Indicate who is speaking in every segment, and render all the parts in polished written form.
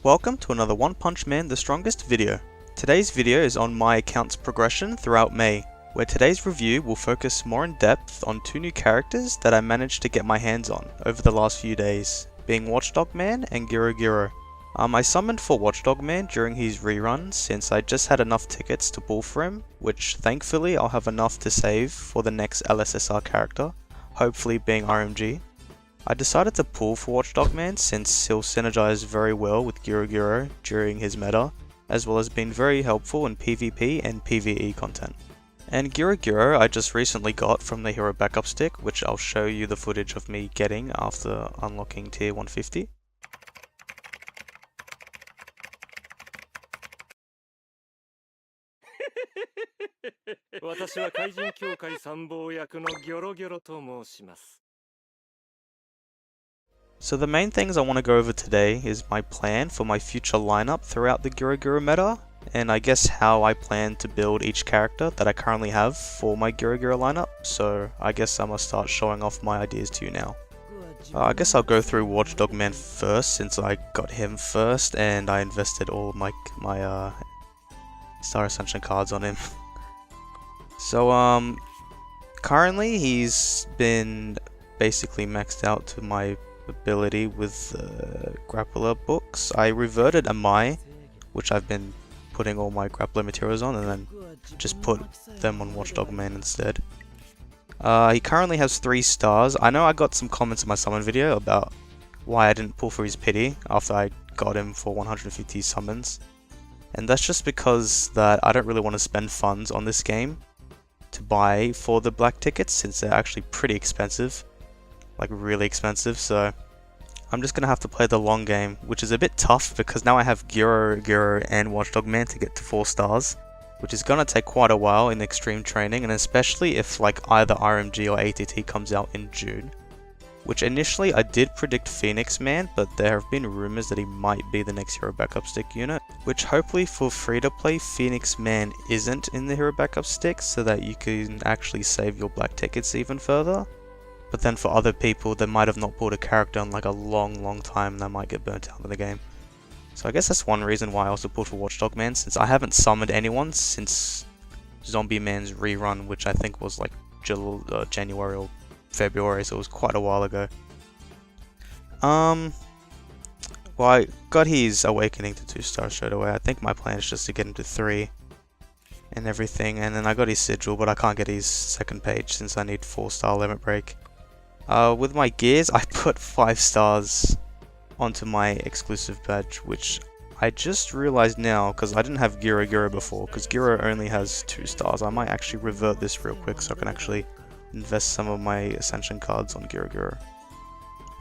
Speaker 1: Welcome to another One Punch Man the Strongest video. Today's video is on my account's progression throughout May, where today's review will focus more in depth on two new characters that I managed to get my hands on over the last few days, being Watchdog Man and Giro Giro. I summoned for Watchdog Man during his rerun since I just had enough tickets to pull for him, which thankfully I'll have enough to save for the next LSSR character, hopefully being RMG. I decided to pull for Watchdog Man since he'll synergize very well with Giro Giro during his meta, as well as being very helpful in PvP and PvE content. And Giro Giro I just recently got from the hero backup stick, which I'll show you the footage of me getting after unlocking tier 150. So the main things I want to go over today is my plan for my future lineup throughout the Giro Giro meta, and I guess how I plan to build each character that I currently have for my Giro Giro lineup, so I guess I'm going to start showing off my ideas to you now. I guess I'll go through Watchdog Man first since I got him first and I invested all of my Star Ascension cards on him. So currently he's been basically maxed out to my ability with grappler books. I reverted a Mai, which I've been putting all my grappler materials on, and then just put them on Watchdog Man instead. He currently has 3 stars. I know I got some comments in my summon video about why I didn't pull for his pity after I got him for 150 summons, and that's just because that I don't really want to spend funds on this game to buy for the black tickets since they're actually pretty expensive. Like really expensive, so I'm just gonna have to play the long game, which is a bit tough because now I have Giro Giro and Watchdog Man to get to 4 stars, which is gonna take quite a while in extreme training, and especially if like either RMG or ATT comes out in June. Which initially I did predict Phoenix Man, but there have been rumors that he might be the next hero backup stick unit, which hopefully for free to play Phoenix Man isn't in the hero backup stick so that you can actually save your black tickets even further. But then for other people, they might have not pulled a character in like a long time and they might get burnt out of the game. So I guess that's one reason why I also pulled for Watchdog Man, since I haven't summoned anyone since Zombie Man's rerun, which I think was like January or February, so it was quite a while ago. Well, I got his Awakening to 2 stars straight away. I think my plan is just to get him to 3 and everything, and then I got his Sigil, but I can't get his second page since I need 4-star Limit Break. With my gears, I put 5 stars onto my exclusive badge, which I just realized now because I didn't have Giro Giro before, because Giro only has 2 stars. I might actually revert this real quick so I can actually invest some of my Ascension cards on Giro Giro.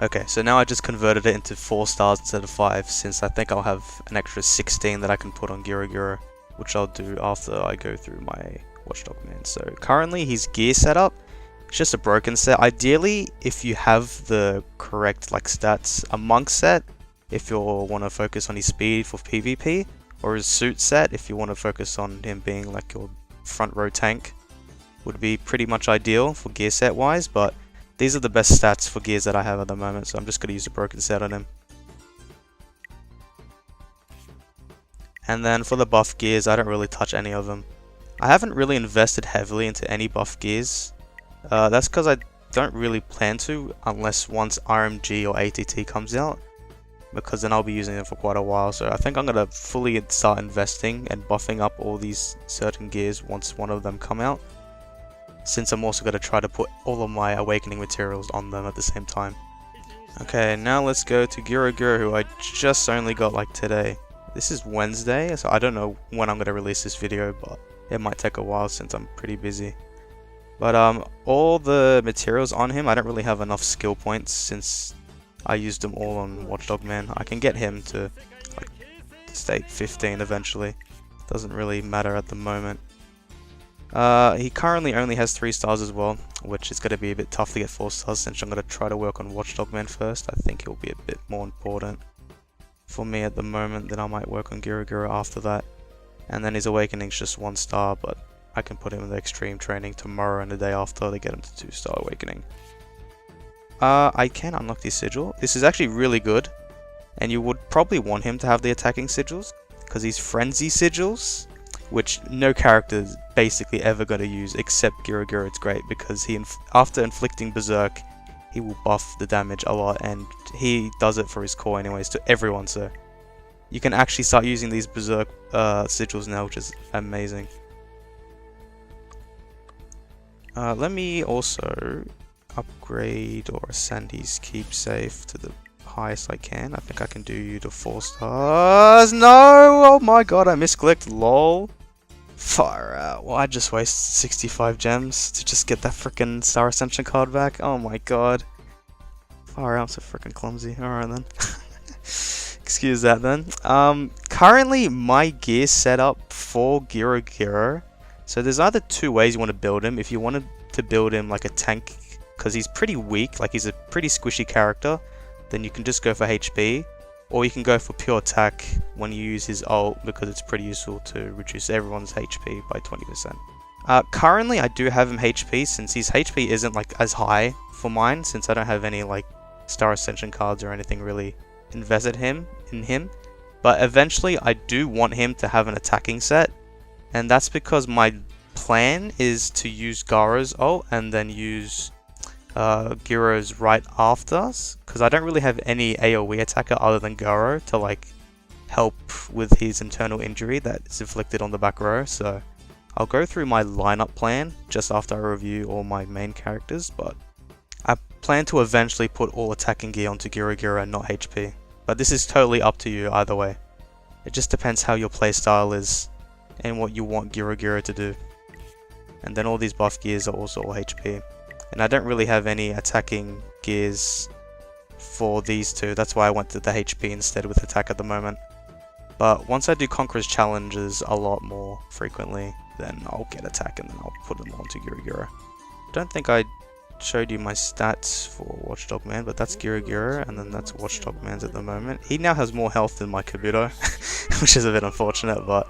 Speaker 1: Okay, so now I just converted it into 4 stars instead of 5, since I think I'll have an extra 16 that I can put on Giro Giro, which I'll do after I go through my Watchdog Man. So currently his gear setup, it's just a broken set. Ideally, if you have the correct like stats, a monk set if you want to focus on his speed for PvP, or his suit set if you want to focus on him being like your front row tank, would be pretty much ideal for gear set wise, but these are the best stats for gears that I have at the moment, so I'm just going to use a broken set on him. And then for the buff gears, I don't really touch any of them. I haven't really invested heavily into any buff gears. That's because I don't really plan to unless once RMG or ATT comes out, because then I'll be using them for quite a while. So I think I'm going to fully start investing and buffing up all these certain gears once one of them come out, since I'm also going to try to put all of my Awakening materials on them at the same time. Okay, now let's go to Giro Giro, who I just only got like today. This is Wednesday, so I don't know when I'm going to release this video, but it might take a while since I'm pretty busy. But all the materials on him, I don't really have enough skill points since I used them all on Watchdog Man. I can get him to like state 15 eventually. Doesn't really matter at the moment. He currently only has 3 stars as well, which is going to be a bit tough to get 4 stars since I'm going to try to work on Watchdog Man first. I think he'll be a bit more important for me at the moment, then I might work on Giro Giro after that. And then his Awakening's just 1 star, but I can put him in the extreme training tomorrow and the day after to get him to 2-star Awakening. I can unlock this Sigil. This is actually really good And you would probably want him to have the attacking sigils, because he's frenzy sigils, which no character is basically ever going to use except Gira. It's great because after inflicting Berserk, he will buff the damage a lot, and he does it for his core anyways to everyone, so you can actually start using these Berserk sigils now, which is amazing. Let me also upgrade or ascend his keep safe to the highest I can. I think I can do you to 4 stars. No! Oh my god, I misclicked. Lol. Far out. Well, I just wasted 65 gems to just get that freaking Star Ascension card back. Oh my god. Far out, so freaking clumsy. Alright then. Excuse that then. Currently my gear setup for Gira. So there's either 2 ways you want to build him. If you wanted to build him like a tank, because he's pretty weak, like he's a pretty squishy character, then you can just go for HP, or you can go for pure attack when you use his ult, because it's pretty useful to reduce everyone's HP by 20%. Currently I do have him HP, since his HP isn't like as high for mine, since I don't have any like Star Ascension cards or anything really invested in him. But eventually I do want him to have an attacking set, and that's because my plan is to use Gara's ult and then use Gyro's right after us, because I don't really have any AoE attacker other than Garo to like help with his internal injury that is inflicted on the back row. So I'll go through my lineup plan just after I review all my main characters, but I plan to eventually put all attacking gear onto Gira and not HP. But this is totally up to you either way. It just depends how your playstyle is and what you want Gira to do. And then all these buff gears are also all HP. And I don't really have any attacking gears for these 2, that's why I went to the HP instead with attack at the moment. But once I do Conqueror's challenges a lot more frequently, then I'll get attack and then I'll put them onto Gira. Don't think I showed you my stats for Watchdog Man, but that's Gira, and then that's Watchdog Man's at the moment. He now has more health than my Kabuto, which is a bit unfortunate, but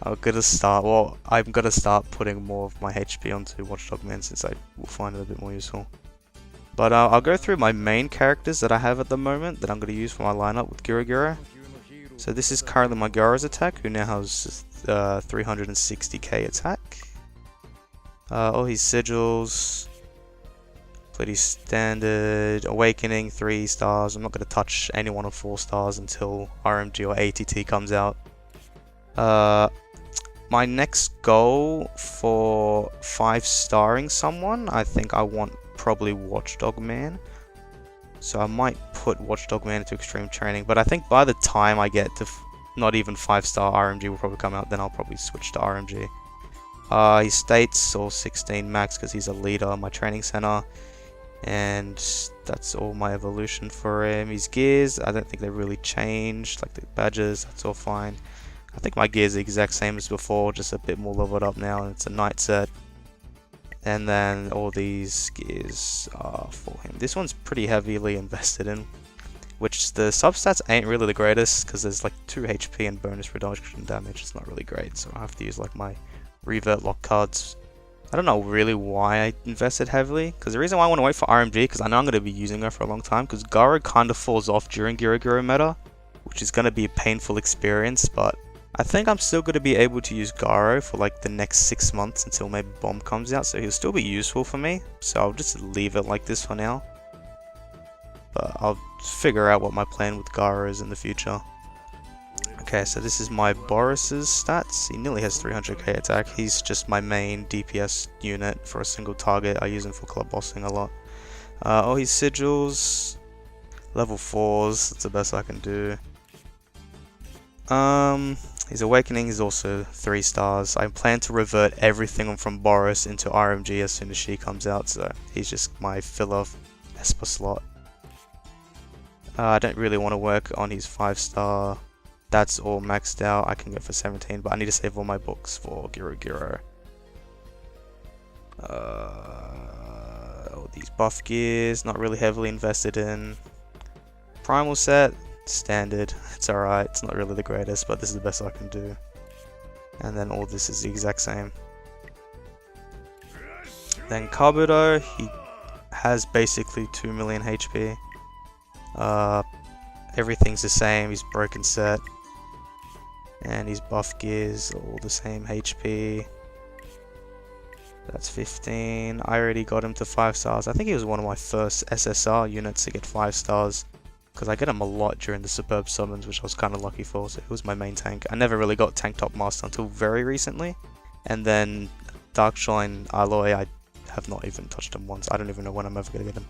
Speaker 1: I'm gonna start putting more of my HP onto Watchdog Man, since I will find it a bit more useful. But I'll go through my main characters that I have at the moment that I'm gonna use for my lineup with Gira. So this is currently my Gara's attack, who now has 360k attack. All his sigils, pretty standard. Awakening 3 stars. I'm not gonna touch anyone on 4 stars until RMG or ATT comes out. My next goal for 5-starring someone, I think I want probably Watchdog Man. So I might put Watchdog Man into extreme training, but I think by the time I get to not even 5-star, RMG will probably come out, then I'll probably switch to RMG. His states all 16 max because he's a leader in my training center, and that's all my evolution for him. His gears, I don't think they really changed, like the badges, that's all fine. I think my gear is the exact same as before, just a bit more leveled up now, and it's a night set. And then all these gears are for him. This one's pretty heavily invested in, which the substats ain't really the greatest, because there's like 2 HP and bonus reduction damage. It's not really great, so I have to use like my revert lock cards. I don't know really why I invested heavily, because the reason why I want to wait for RMG, because I know I'm going to be using her for a long time, because Garo kind of falls off during Gira meta, which is going to be a painful experience, but I think I'm still going to be able to use Garo for like the next 6 months until maybe Bomb comes out, so he'll still be useful for me, so I'll just leave it like this for now. But I'll figure out what my plan with Garo is in the future. Okay, so this is my Boris's stats. He nearly has 300k attack. He's just my main DPS unit for a single target. I use him for club bossing a lot. All his sigils, level 4s, that's the best I can do. His awakening is also 3 stars. I plan to revert everything from Boris into RMG as soon as she comes out, so he's just my filler Esper slot. I don't really want to work on his 5-star. That's all maxed out. I can go for 17, but I need to save all my books for Gira. All these buff gears, not really heavily invested in. Primal set, standard. It's alright, it's not really the greatest, but this is the best I can do. And then all this is the exact same. Then Kabuto, he has basically 2 million HP. everything's the same. His broken set and his buff gears all the same HP. That's 15. I already got him to 5 stars. I think he was one of my first SSR units to get 5 stars, because I get him a lot during the superb summons, which I was kind of lucky for. So he was my main tank. I never really got tank top master until very recently, and then Darkshine Alloy, I have not even touched him once. I don't even know when I'm ever gonna get him.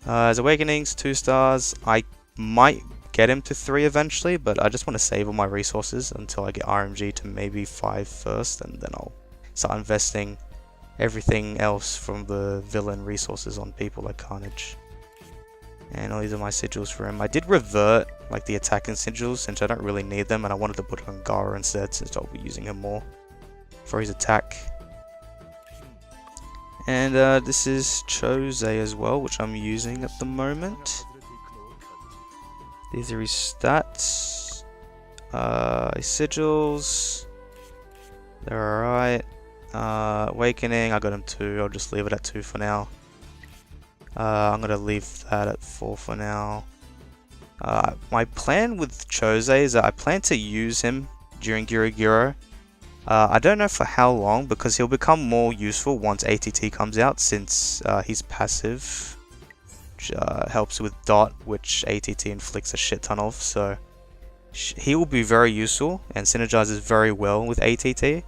Speaker 1: As Awakenings, 2 stars. I might get him to 3 eventually, but I just want to save all my resources until I get RMG to maybe 5 first, and then I'll start investing everything else from the villain resources on people like Carnage. And all these are my sigils for him. I did revert like the attacking sigils since I don't really need them, and I wanted to put on Gara instead since I'll be using him more for his attack. And this is Chose as well, which I'm using at the moment. These are his stats. His sigils, they're alright. Awakening, I got him 2, I'll just leave it at 2 for now. I'm gonna leave that at 4 for now. My plan with Chose is that I plan to use him during Giro. I don't know for how long, because he'll become more useful once ATT comes out, since he's passive, which helps with Dot, which ATT inflicts a shit ton of, so he will be very useful and synergizes very well with ATT.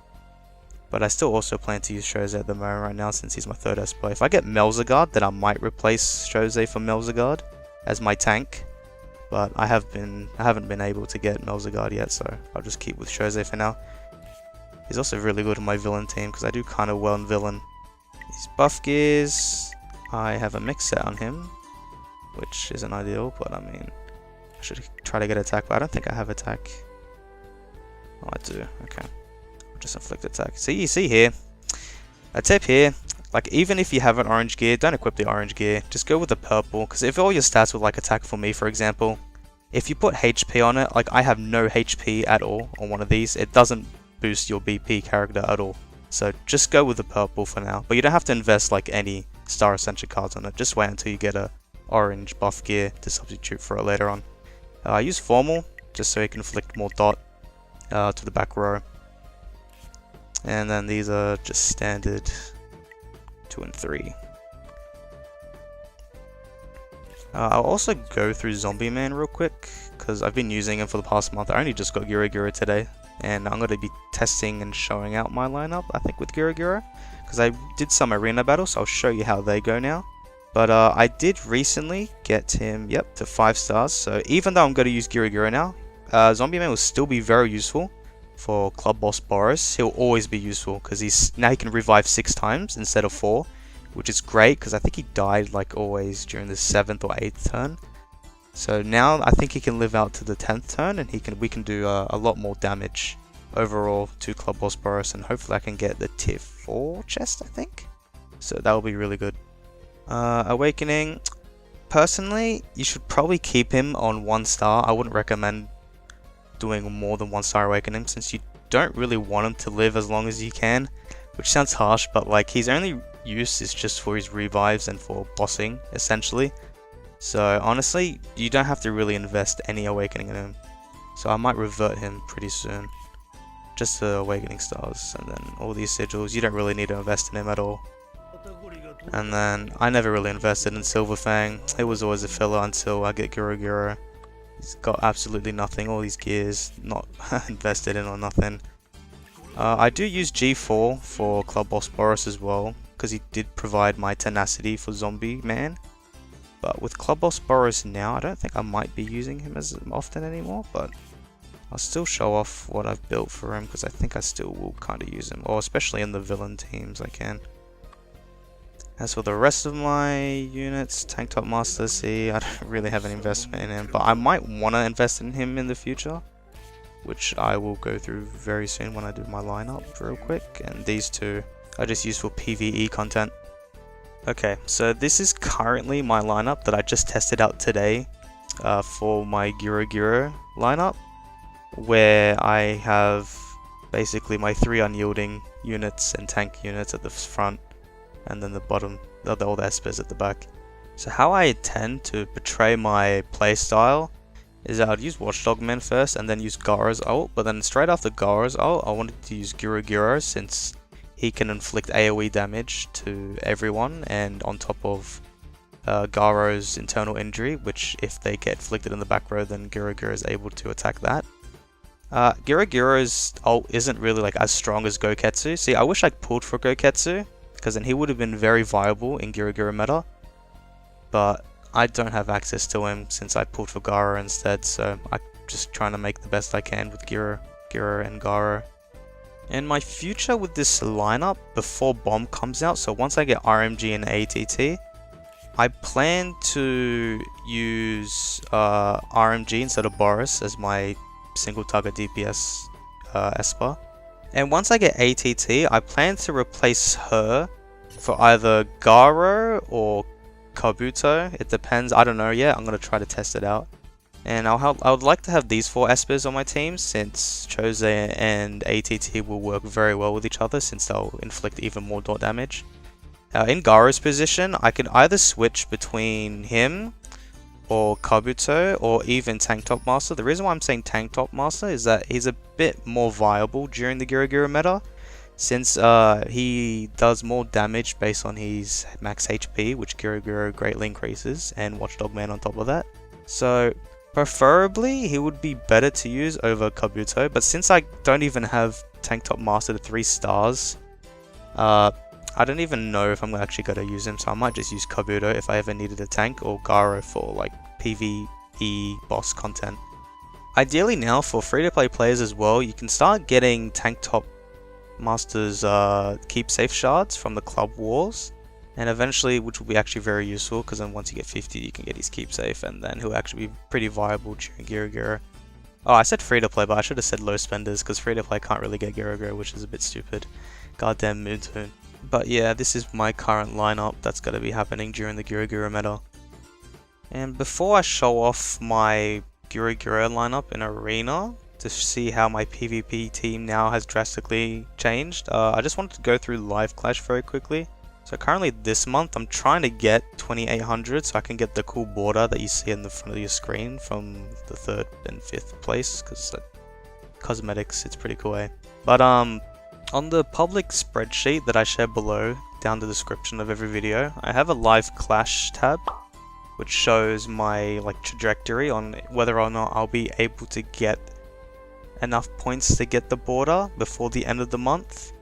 Speaker 1: But I still also plan to use Chose at the moment right now, since he's my 3rd Esper. If I get Melzagard, then I might replace Chose for Melzagard as my tank. But I haven't been able to get Melzagard yet, so I'll just keep with Chose for now. He's also really good on my villain team, because I do kind of well in villain. His buff gears, I have a mix set on him, which isn't ideal, but I mean, I should try to get attack, but I don't think I have attack. Oh, I do, okay. Just inflict attack. So you see here, a tip here, like even if you have an orange gear, don't equip the orange gear, just go with the purple, because if all your stats were like attack for me, for example, if you put HP on it, like I have no HP at all on one of these, it doesn't boost your BP character at all. So just go with the purple for now, but you don't have to invest like any Star Ascension cards on it, just wait until you get a orange buff gear to substitute for it later on. I use Formal, just so you can inflict more Dot to the back row. And then these are just standard 2 and 3. I'll also go through Zombie Man real quick, because I've been using him for the past month. I only just got Giro today, and I'm going to be testing and showing out my lineup, I think, with Giro, because I did some arena battles, so I'll show you how they go now. But I did recently get him, yep, to 5 stars, so even though I'm going to use Giro now, Zombie Man will still be very useful. For Club Boss Boris, he'll always be useful, because now he can revive 6 times instead of 4, which is great, because I think he died like always during the 7th or 8th turn. So now I think he can live out to the 10th turn, and we can do a lot more damage overall to Club Boss Boris, and hopefully I can get the tier 4 chest, I think. So that will be really good. Awakening, personally, you should probably keep him on 1 star. I wouldn't recommend doing more than 1 star awakening, since you don't really want him to live as long as you can, which sounds harsh, but like his only use is just for his revives and for bossing essentially. So honestly, you don't have to really invest any awakening in him, so I might revert him pretty soon, just the awakening stars. And then all these sigils, you don't really need to invest in him at all. And then I never really invested in Silverfang. It was always a filler until I get Giro. He's got absolutely nothing, all these gears not invested in or nothing. I do use G4 for Club Boss Boris as well, because he did provide my tenacity for Zombie Man. But with Club Boss Boris now, I don't think I might be using him as often anymore, but I'll still show off what I've built for him, because I think I still will kind of use him, or especially in the villain teams I can. As for the rest of my units, Tank Top Master C, I don't really have an investment in him, but I might want to invest in him in the future, which I will go through very soon when I do my lineup real quick. And these two I just use for PvE content. Okay, so this is currently my lineup that I just tested out today for my Giro lineup, where I have basically my 3 unyielding units and tank units at the front, and then the bottom, all the Espers at the back. So how I intend to portray my playstyle is that I'd use Watchdogman first and then use Gara's ult, but then straight after Gara's ult, I wanted to use Giro since he can inflict AoE damage to everyone, and on top of Garo's internal injury, which if they get inflicted in the back row, then Giro is able to attack that. Giro's ult isn't really like as strong as Goketsu. See, I wish I'd pulled for Goketsu, because then he would have been very viable in Giro meta, but I don't have access to him since I pulled for Gara instead, so I'm just trying to make the best I can with Giro and Gara. And my future with this lineup before Bomb comes out, so once I get RMG and ATT, I plan to use RMG instead of Boris as my single target DPS Esper. And once I get ATT, I plan to replace her for either Garo or Kabuto. It depends, I don't know yet, I'm going to try to test it out. And I would like to have these 4 Espers on my team, since Chose and ATT will work very well with each other since they'll inflict even more dot damage. In Garo's position, I can either switch between him or Kabuto or even Tank Top Master. The reason why I'm saying Tank Top Master is that he's a bit more viable during the Giro meta, since he does more damage based on his max HP, which Giro greatly increases, and Watchdog Man on top of that. So preferably he would be better to use over Kabuto, but since I don't even have Tank Top Master to 3 stars, I don't even know if I'm actually going to use him, so I might just use Kabuto if I ever needed a tank, or Garo for like PvE boss content. Ideally now, for free-to-play players as well, you can start getting Tank Top Master's keep safe shards from the club wars, and eventually, which will be actually very useful, because then once you get 50 you can get his keep safe, and then he'll actually be pretty viable during Giro. Oh, I said free-to-play, but I should have said low spenders, because free-to-play can't really get Giro, which is a bit stupid. Goddamn Moontoon. But yeah, this is my current lineup that's going to be happening during the Giro meta. And before I show off my Giro lineup in Arena to see how my PvP team now has drastically changed, I just wanted to go through Live Clash very quickly. So currently this month I'm trying to get 2800 so I can get the cool border that you see in the front of your screen from the 3rd and 5th place, because cosmetics, it's pretty cool, eh? But on the public spreadsheet that I share below, down the description of every video, I have a Live Clash tab, which shows my trajectory on whether or not I'll be able to get enough points to get the border before the end of the month.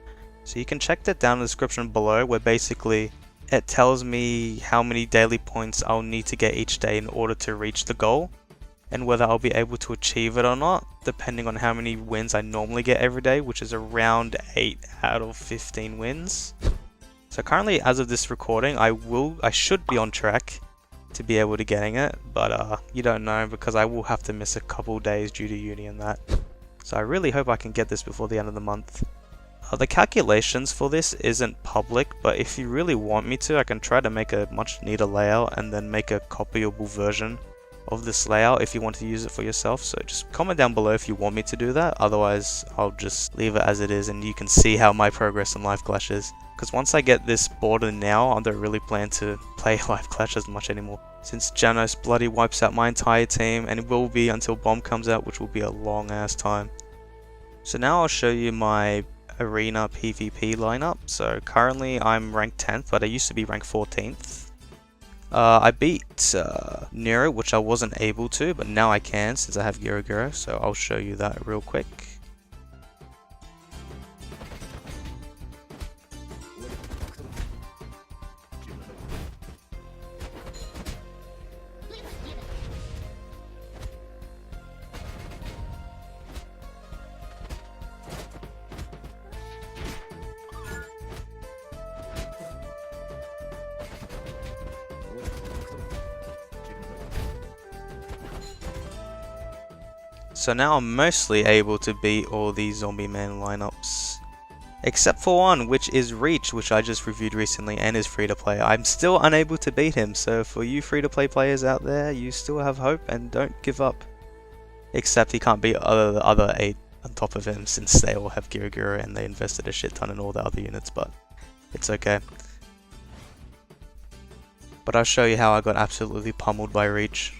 Speaker 1: So you can check that down in the description below, where basically it tells me how many daily points I'll need to get each day in order to reach the goal, and whether I'll be able to achieve it or not, depending on how many wins I normally get every day, which is around 8 out of 15 wins. So currently, as of this recording, I should be on track to be able to getting it, but you don't know, because I will have to miss a couple days due to uni and that. So I really hope I can get this before the end of the month. The calculations for this isn't public, but if you really want me to, I can try to make a much neater layout and then make a copyable version of this layout if you want to use it for yourself. So just comment down below if you want me to do that, otherwise I'll just leave it as it is and you can see how my progress in Live Clash is. Because once I get this border now, I don't really plan to play Live Clash as much anymore, since Janos bloody wipes out my entire team, and it will be until Bomb comes out, which will be a long ass time. So now I'll show you my Arena PvP lineup. So currently I'm ranked 10th, but I used to be ranked 14th. I beat Nero, which I wasn't able to, but now I can since I have Giro, so I'll show you that real quick. So now I'm mostly able to beat all these Zombie Man lineups. Except for one, which is Reach, which I just reviewed recently and is free to play. I'm still unable to beat him, so for you free to play players out there, you still have hope and don't give up. Except he can't beat the other 8 on top of him, since they all have Giro and they invested a shit ton in all the other units, but it's okay. But I'll show you how I got absolutely pummeled by Reach.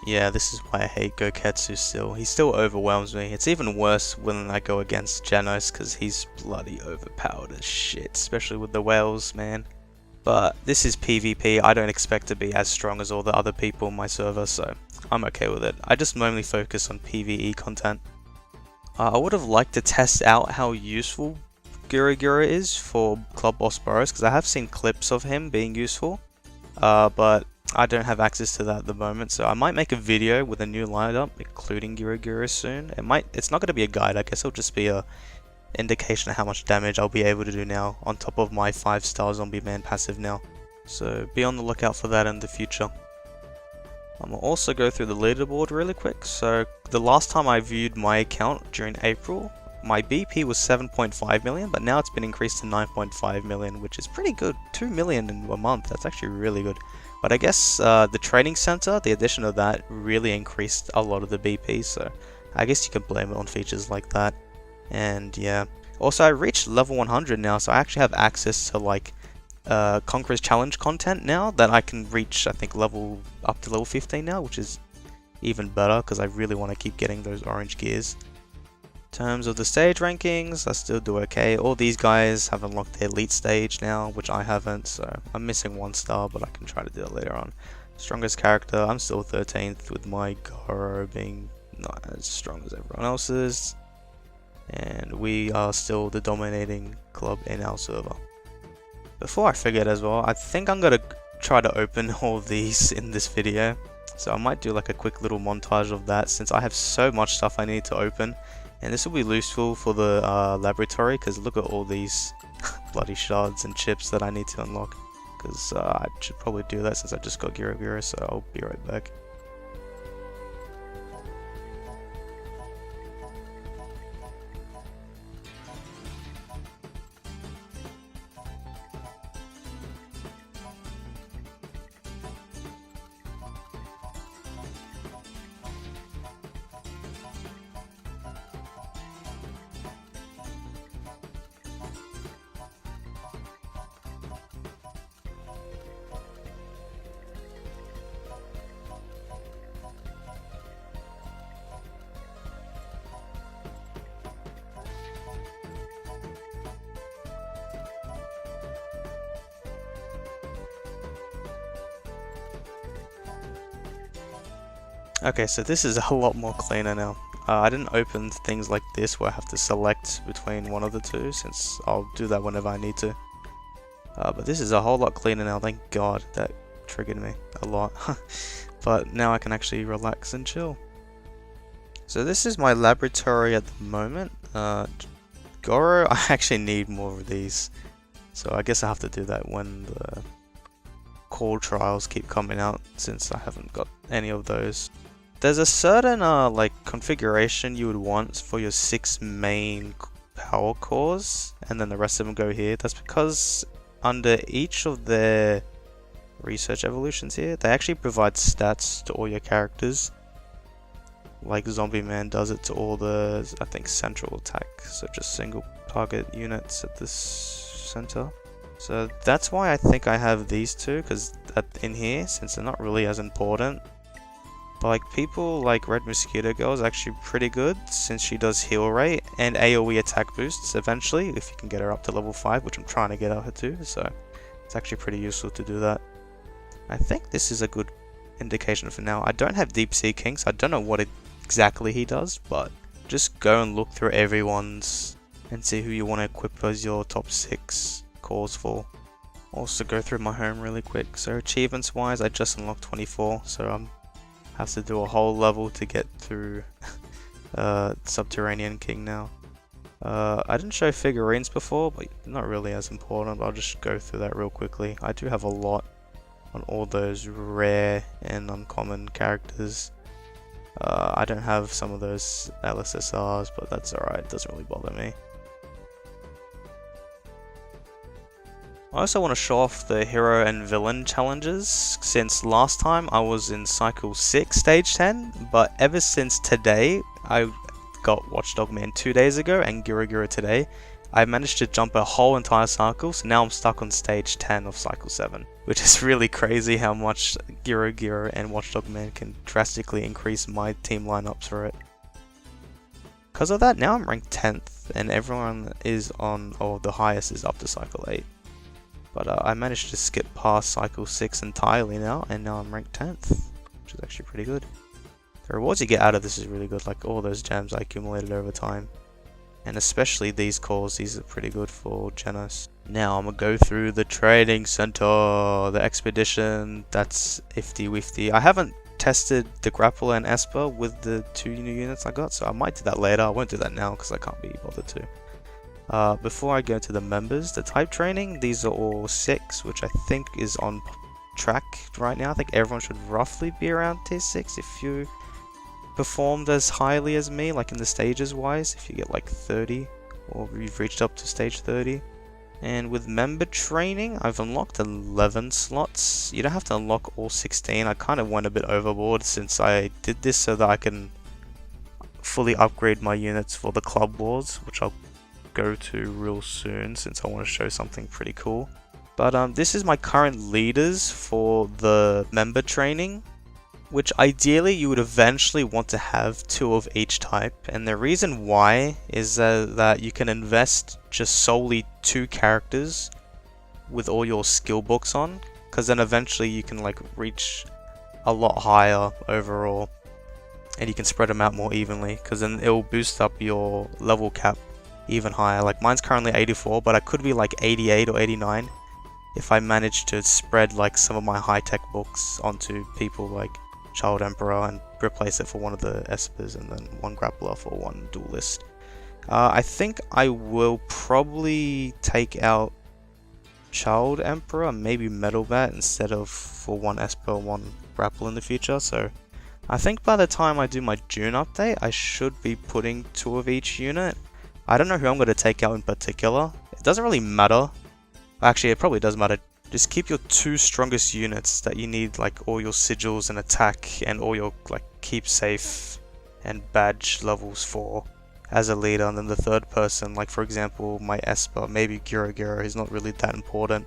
Speaker 1: Yeah, this is why I hate Goketsu still. He still overwhelms me. It's even worse when I go against Genos, because he's bloody overpowered as shit, especially with the whales, man. But this is PvP, I don't expect to be as strong as all the other people in my server, so I'm okay with it. I just mainly focus on PvE content. I would have liked to test out how useful Gura is for Club Boss Burrows, because I have seen clips of him being useful, but I don't have access to that at the moment, so I might make a video with a new lineup, including Gura soon. It's not going to be a guide, I guess it'll just be a indication of how much damage I'll be able to do now, on top of my 5-star Zombie Man passive now. So be on the lookout for that in the future. I'm going to also go through the leaderboard really quick. So the last time I viewed my account during April, my BP was 7.5 million, but now it's been increased to 9.5 million, which is pretty good. 2 million in a month, that's actually really good. But I guess the training center, the addition of that really increased a lot of the BP, so I guess you can blame it on features like that. And yeah, also I reached level 100 now, so I actually have access to like Conqueror's Challenge content now that I can reach, I think, up to level 15 now, which is even better because I really want to keep getting those orange gears. In terms of the stage rankings, I still do okay. All these guys have unlocked the elite stage now, which I haven't, so I'm missing 1 star, but I can try to do it later on. Strongest character, I'm still 13th with my Goro being not as strong as everyone else's. And we are still the dominating club in our server. Before I forget as well, I think I'm gonna try to open all of these in this video. So I might do like a quick little montage of that, since I have so much stuff I need to open. And this will be useful for the laboratory, because look at all these bloody shards and chips that I need to unlock. Because I should probably do that since I just got Gura, so I'll be right back. Okay, so this is a lot more cleaner now. I didn't open things like this where I have to select between one of the two, since I'll do that whenever I need to. But this is a whole lot cleaner now, thank god. That triggered me a lot. But now I can actually relax and chill. So this is my laboratory at the moment. Goro, I actually need more of these. So I guess I have to do that when the core trials keep coming out, since I haven't got any of those. There's a certain like configuration you would want for your 6 main power cores, and then the rest of them go here. That's because under each of their research evolutions here, they actually provide stats to all your characters. Like Zombie Man does it to all the, I think, central attack, so just single target units at this center. So that's why I think I have these two, because in here, since they're not really as important. But like people like Red Mosquito Girl is actually pretty good, since she does heal rate and AoE attack boosts eventually, if you can get her up to level 5, which I'm trying to get her to, so it's actually pretty useful to do that. I think this is a good indication for now. I don't have Deep Sea King, so I don't know what exactly he does, but just go and look through everyone's and see who you want to equip as your top 6 cores for. Also go through my home really quick. So achievements wise, I just unlocked 24, so I'm have to do a whole level to get through Subterranean King now. I didn't show figurines before, but not really as important. I'll just go through that real quickly. I do have a lot on all those rare and uncommon characters. I don't have some of those LSSRs, but that's alright, it doesn't really bother me. I also want to show off the hero and villain challenges, since last time I was in cycle 6 stage 10, but ever since today, I got Watchdog Man 2 days ago and Gura today, I managed to jump a whole entire cycle, so now I'm stuck on stage 10 of cycle 7, which is really crazy how much Giro Giro and Watchdog Man can drastically increase my team lineups for it. Because of that, now I'm ranked 10th, and everyone is on, or the highest is up to cycle 8. But I managed to skip past cycle 6 entirely now, and now I'm ranked 10th, which is actually pretty good. The rewards you get out of this is really good, like all those gems I accumulated over time. And especially these cores, these are pretty good for Genos. Now I'm gonna go through the training center, the expedition, that's ifty wifty. I haven't tested the Grappler and Esper with the 2 new units I got, so I might do that later. I won't do that now because I can't be bothered to. Before I go to the members, the type training, these are all 6, which I think is on track right now. I think everyone should roughly be around tier 6 if you performed as highly as me, like in the stages wise, if you get like 30 or you've reached up to stage 30. And with member training, I've unlocked 11 slots. You don't have to unlock all 16. I kind of went a bit overboard since I did this so that I can fully upgrade my units for the club wars, which I'll go to real soon since I want to show something pretty cool. But this is my current leaders for the member training, which ideally you would eventually want to have 2 of each type, and the reason why is that you can invest just solely 2 characters with all your skill books on, because then eventually you can like reach a lot higher overall, and you can spread them out more evenly, because then it will boost up your level cap even higher. Like mine's currently 84, but I could be like 88 or 89 if I manage to spread like some of my high-tech books onto people like Child Emperor and replace it for one of the Espers, and then 1 Grappler for 1 Duelist. I think I will probably take out Child Emperor and maybe Metal Bat instead of for 1 Esper, 1 Grappler in the future. So I think by the time I do my June update, I should be putting 2 of each unit. I don't know who I'm going to take out in particular. It doesn't really matter. Actually, it probably does matter. Just keep your 2 strongest units that you need, like all your sigils and attack and all your like keep safe and badge levels for as a leader, and then the third person, like for example my Esper, maybe Giro Giro, is not really that important.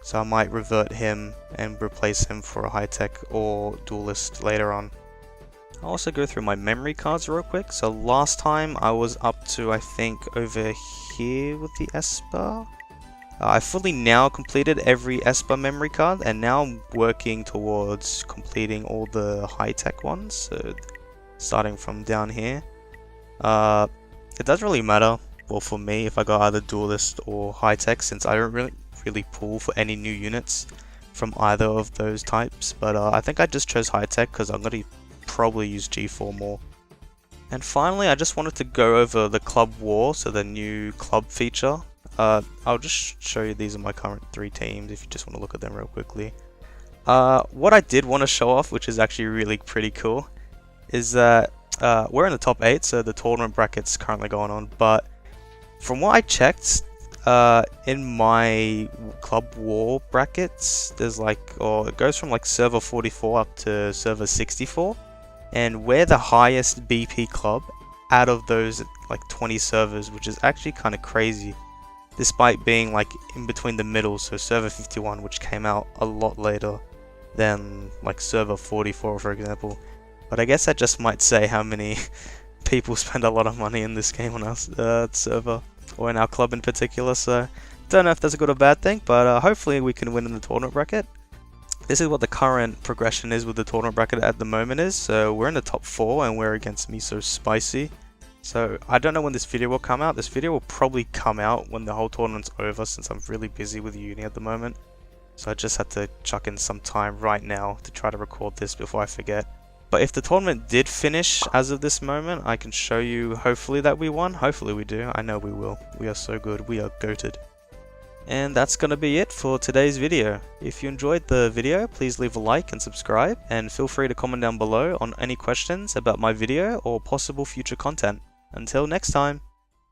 Speaker 1: So I might revert him and replace him for a high tech or duelist later on. I'll also go through my memory cards real quick. So last time I was up to, I think, over here with the Esper. I fully now completed every Esper memory card, and now I'm working towards completing all the high-tech ones, so starting from down here. It doesn't really matter, well for me, if I got either Duelist or high-tech, since I don't really pull for any new units from either of those types, but I think I just chose high-tech because I'm going to probably use G4 more. And finally, I just wanted to go over the Club War, so the new club feature. I'll just show you, these are my current 3 teams if you just want to look at them real quickly. What I did want to show off, which is actually really pretty cool, is that we're in the top 8, so the tournament bracket's currently going on, but from what I checked, in my Club War brackets, there's like, or it goes from like server 44 up to server 64, and we're the highest BP club out of those like 20 servers, which is actually kind of crazy. Despite being like in between the middle, so server 51, which came out a lot later than like server 44 for example. But I guess that just might say how many people spend a lot of money in this game on our server, or in our club in particular, so don't know if that's a good or bad thing, but hopefully we can win in the tournament bracket. This is what the current progression is with the tournament bracket at the moment is, so we're in the top 4 and we're against Miso Spicy. So I don't know when this video will come out. This video will probably come out when the whole tournament's over, since I'm really busy with uni at the moment. So I just had to chuck in some time right now to try to record this before I forget. But if the tournament did finish as of this moment, I can show you hopefully that we won. Hopefully we do. I know we will. We are so good. We are goated. And that's going to be it for today's video. If you enjoyed the video, please leave a like and subscribe, and feel free to comment down below on any questions about my video or possible future content. Until next time.